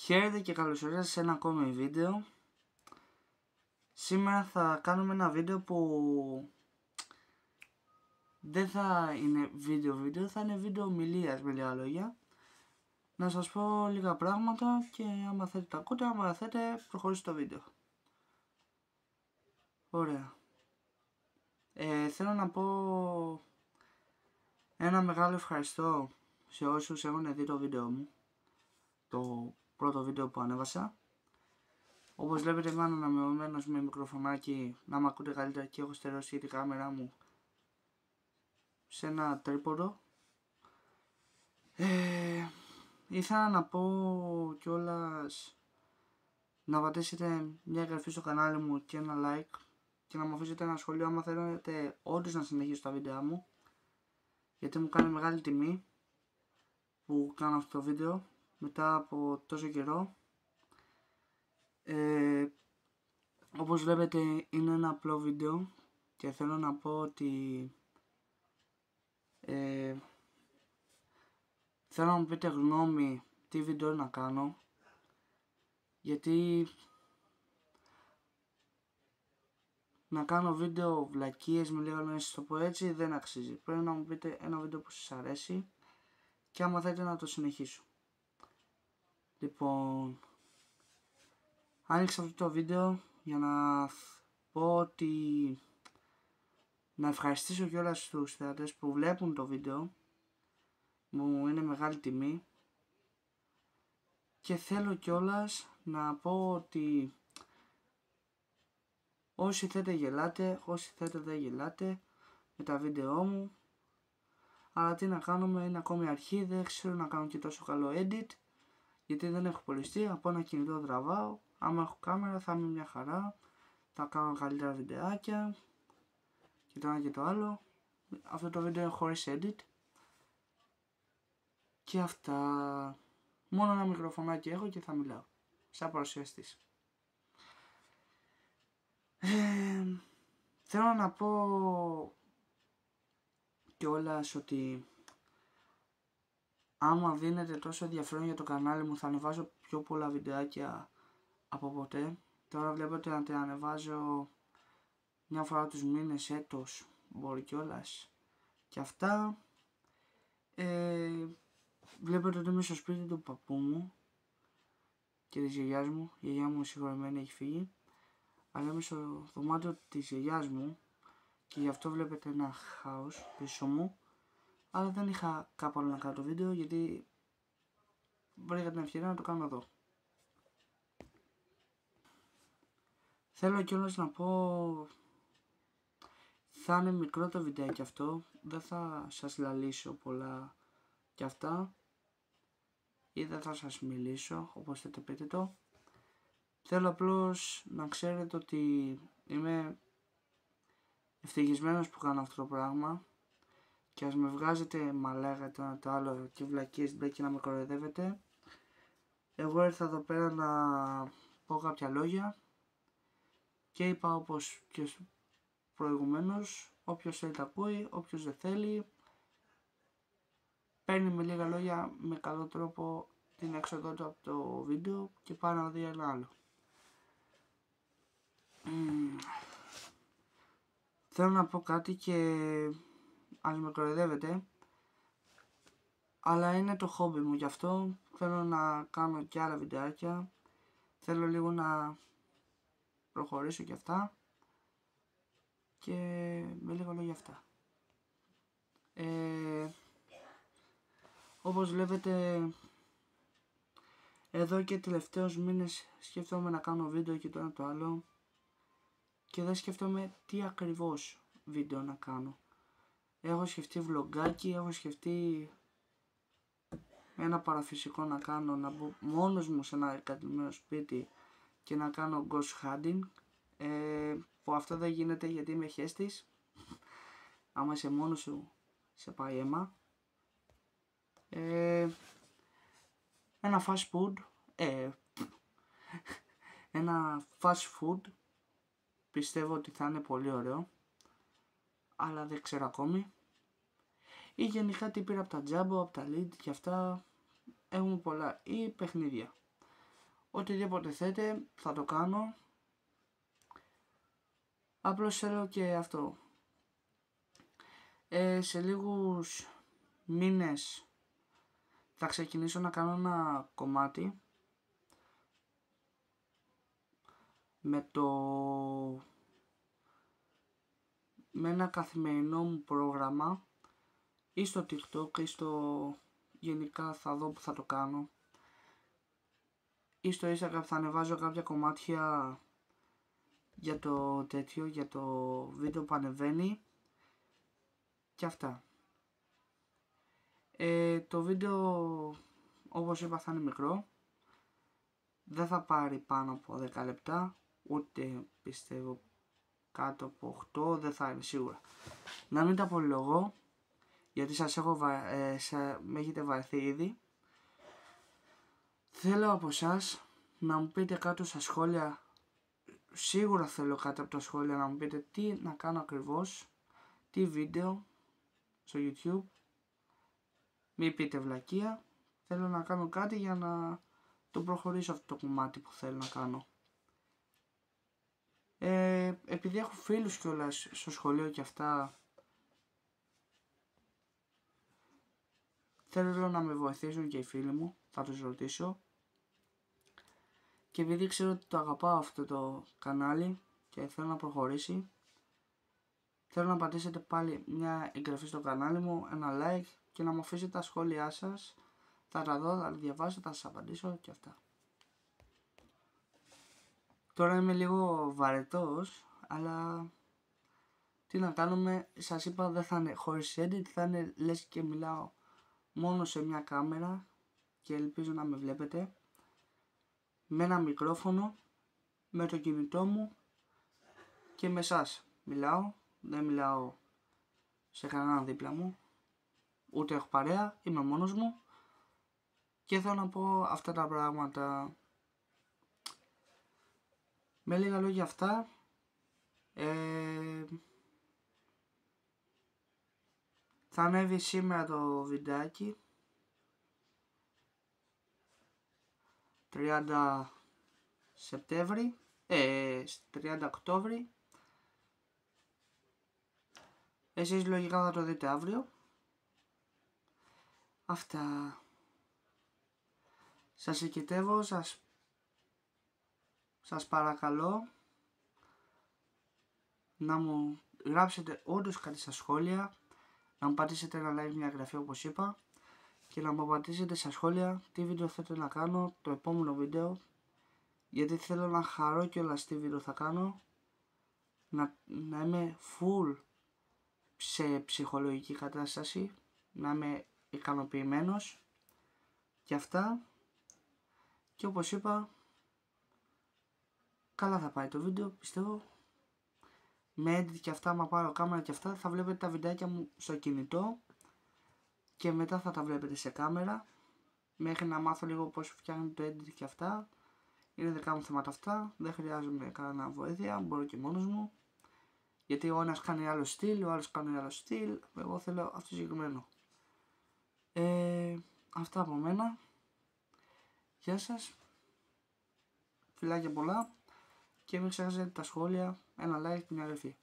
Χαίρετε και καλώς ορίσατε σε ένα ακόμη βίντεο. Σήμερα θα κάνουμε ένα βίντεο που δεν θα είναι βίντεο, θα είναι βίντεο ομιλίας με λίγα λόγια. Να σας πω λίγα πράγματα και άμα θέλετε τα ακούτε, άμα θέλετε προχωρήστε το βίντεο. Ωραία. Θέλω να πω ένα μεγάλο ευχαριστώ σε όσους έχουν δει το βίντεο μου, το πρώτο βίντεο που ανέβασα. Όπως βλέπετε είμαι αναμειγμένος με μικροφωνάκι να μ' ακούτε καλύτερα και έχω στερεώσει τη κάμερά μου σε ένα τρίποδο. Ήθελα να πω κιόλας να πατήσετε μια εγγραφή στο κανάλι μου και ένα like και να μου αφήσετε ένα σχόλιο άμα θέλετε όντως να συνεχίσω τα βίντεο μου, γιατί μου κάνει μεγάλη τιμή που κάνω αυτό το βίντεο μετά από τόσο καιρό. Όπως βλέπετε είναι ένα απλό βίντεο και θέλω να πω ότι θέλω να μου πείτε γνώμη τι βίντεο να κάνω, γιατί να κάνω βίντεο βλακίες με λίγα να σας το πω έτσι δεν αξίζει. Πρέπει να μου πείτε ένα βίντεο που σας αρέσει και άμα θέλετε να το συνεχίσω. Λοιπόν, άνοιξα αυτό το βίντεο για να πω ότι να ευχαριστήσω κιόλας τους θεατές που βλέπουν το βίντεο, μου είναι μεγάλη τιμή, και θέλω κιόλας να πω ότι όσοι θέλετε γελάτε, όσοι θέλετε δεν γελάτε με τα βίντεό μου, αλλά τι να κάνουμε, είναι ακόμη αρχή, δεν ξέρω να κάνω και τόσο καλό edit, γιατί δεν έχω πολιστεί, από ένα κινητό τραβάω, άμα έχω κάμερα θα είμαι μια χαρά, θα κάνω καλύτερα βιντεάκια και το ένα και το άλλο. Αυτό το βίντεο είναι χωρίς edit και αυτά, μόνο ένα μικροφωνάκι έχω και θα μιλάω σαν παρουσιαστής. Θέλω να πω κιόλας ότι άμα δίνετε τόσο ενδιαφέρον για το κανάλι μου θα ανεβάζω πιο πολλά βιντεάκια από ποτέ. Τώρα βλέπετε να τα ανεβάζω μια φορά τους μήνες, έτος, μπορεί κιόλας και αυτά. Βλέπετε ότι είμαι στο σπίτι του παππού μου και της γιαγιάς μου. Η γιαγιά μου συγχωρεμένη έχει φύγει, αλλά είμαι στο δωμάτιο της γιαγιάς μου και γι' αυτό βλέπετε ένα χάος πίσω μου, αλλά δεν είχα κάπου άλλο να κάνω το βίντεο γιατί βρήκα την ευκαιρία να το κάνω εδώ. Θέλω κιόλας να πω, θα είναι μικρό το βιντεάκι αυτό, δεν θα σας λαλήσω πολλά κι αυτά ή δεν θα σας μιλήσω, όπως θέλετε πείτε το. Θέλω απλώς να ξέρετε ότι είμαι ευτυχισμένος που κάνω αυτό το πράγμα και ας με βγάζετε μαλάκα το ένα το άλλο και βλακίες μπλε και να με κοροϊδεύετε. Εγώ ήρθα εδώ πέρα να πω κάποια λόγια και είπα όπως και προηγουμένως, όποιος θέλει τα ακούει, όποιος δεν θέλει παίρνει με λίγα λόγια με καλό τρόπο την έξοδο του από το βίντεο και πάει να δει ένα άλλο. Θέλω να πω κάτι και ας με κοροϊδεύετε, αλλά είναι το χόμπι μου, γι' αυτό θέλω να κάνω και άλλα βιντεάκια, θέλω λίγο να προχωρήσω και αυτά και με λίγο λόγια αυτά. Όπως βλέπετε εδώ και τελευταίους μήνες σκέφτομαι να κάνω βίντεο και το ένα το άλλο και δεν σκέφτομαι τι ακριβώς βίντεο να κάνω. Έχω σκεφτεί βλογκάκι, έχω σκεφτεί ένα παραφυσικό να κάνω, να μπω μόνος μου σε ένα εγκατελειμμένο σπίτι και να κάνω ghost hunting, που αυτό δεν γίνεται γιατί είμαι χέστης. Άμα είσαι μόνος σου σε πάει αίμα. Ένα fast food, ένα fast food πιστεύω ότι θα είναι πολύ ωραίο, αλλά δεν ξέρω ακόμη. Ή γενικά τι πήρα από τα Jumbo, από τα Lidl και αυτά, έχουμε πολλά, ή παιχνίδια. οτιδήποτε θέτε θα το κάνω. Απλώς θέλω και αυτό. Σε λίγους μήνες θα ξεκινήσω να κάνω ένα κομμάτι με ένα καθημερινό μου πρόγραμμα ή στο TikTok ή γενικά θα δω που θα το κάνω, ή στο Instagram θα ανεβάζω κάποια κομμάτια για για το βίντεο που ανεβαίνει και αυτά. Το βίντεο, όπως είπα, θα είναι μικρό, δεν θα πάρει πάνω από 10 λεπτά, ούτε πιστεύω κάτω από 8, δεν θα είναι σίγουρα. Να μην τα πολυλογώ, γιατί με έχετε βαρεθεί ήδη. Θέλω από εσάς να μου πείτε κάτω στα σχόλια, σίγουρα θέλω κάτω από τα σχόλια να μου πείτε τι να κάνω ακριβώς, τι βίντεο στο YouTube. Μην πείτε βλακεία, θέλω να κάνω κάτι για να το προχωρήσω αυτό το κομμάτι που θέλω να κάνω. Επειδή έχω φίλους κιόλας στο σχολείο και αυτά, θέλω να με βοηθήσουν και οι φίλοι μου, θα τους ρωτήσω. Και επειδή ξέρω ότι το αγαπάω αυτό το κανάλι και θέλω να προχωρήσει, θέλω να πατήσετε πάλι μια εγγραφή στο κανάλι μου, ένα like και να μου αφήσετε τα σχόλιά σας. Θα τα δω, θα τα διαβάσω, θα σας απαντήσω και αυτά. Τώρα είμαι λίγο βαρετός, αλλά τι να κάνουμε, σας είπα δεν θα είναι χωρίς edit, θα είναι λες και μιλάω μόνο σε μια κάμερα και ελπίζω να με βλέπετε. Με ένα μικρόφωνο, με το κινητό μου και με εσάς μιλάω, δεν μιλάω σε κανέναν δίπλα μου, ούτε έχω παρέα, είμαι μόνος μου και θέλω να πω αυτά τα πράγματα. Με λίγα λόγια αυτά, θα ανέβει σήμερα το βιντεάκι 30 Σεπτέμβρη, 30 Οκτώβρη. Εσείς λογικά θα το δείτε αύριο. Αυτά. Σας εκκετεύω, σας παρακαλώ να μου γράψετε όντως κάτι στα σχόλια, να μου πατήσετε ένα like, μια εγγραφή όπως είπα, και να μου απαντήσετε στα σχόλια τι βίντεο θέλετε να κάνω το επόμενο βίντεο, γιατί θέλω να χαρώ κιόλας τι βίντεο θα κάνω, να είμαι full σε ψυχολογική κατάσταση, να είμαι ικανοποιημένος και αυτά. Και όπως είπα, καλά θα πάει το βίντεο, πιστεύω. Με edit και αυτά, άμα πάρω κάμερα και αυτά, θα βλέπετε τα βιντεάκια μου στο κινητό και μετά θα τα βλέπετε σε κάμερα, μέχρι να μάθω λίγο πώς φτιάχνει το edit και αυτά. Είναι δικά μου θέματα αυτά, δεν χρειάζομαι κανένα βοήθεια, μπορώ και μόνος μου, γιατί ο ένας κάνει άλλο στυλ, ο άλλος κάνει άλλο στυλ, εγώ θέλω αυτό συγκεκριμένο. Αυτά από μένα. Γεια σας, φιλάκια πολλά και μην ξεχάσετε τα σχόλια, ένα like και μια εγγραφή.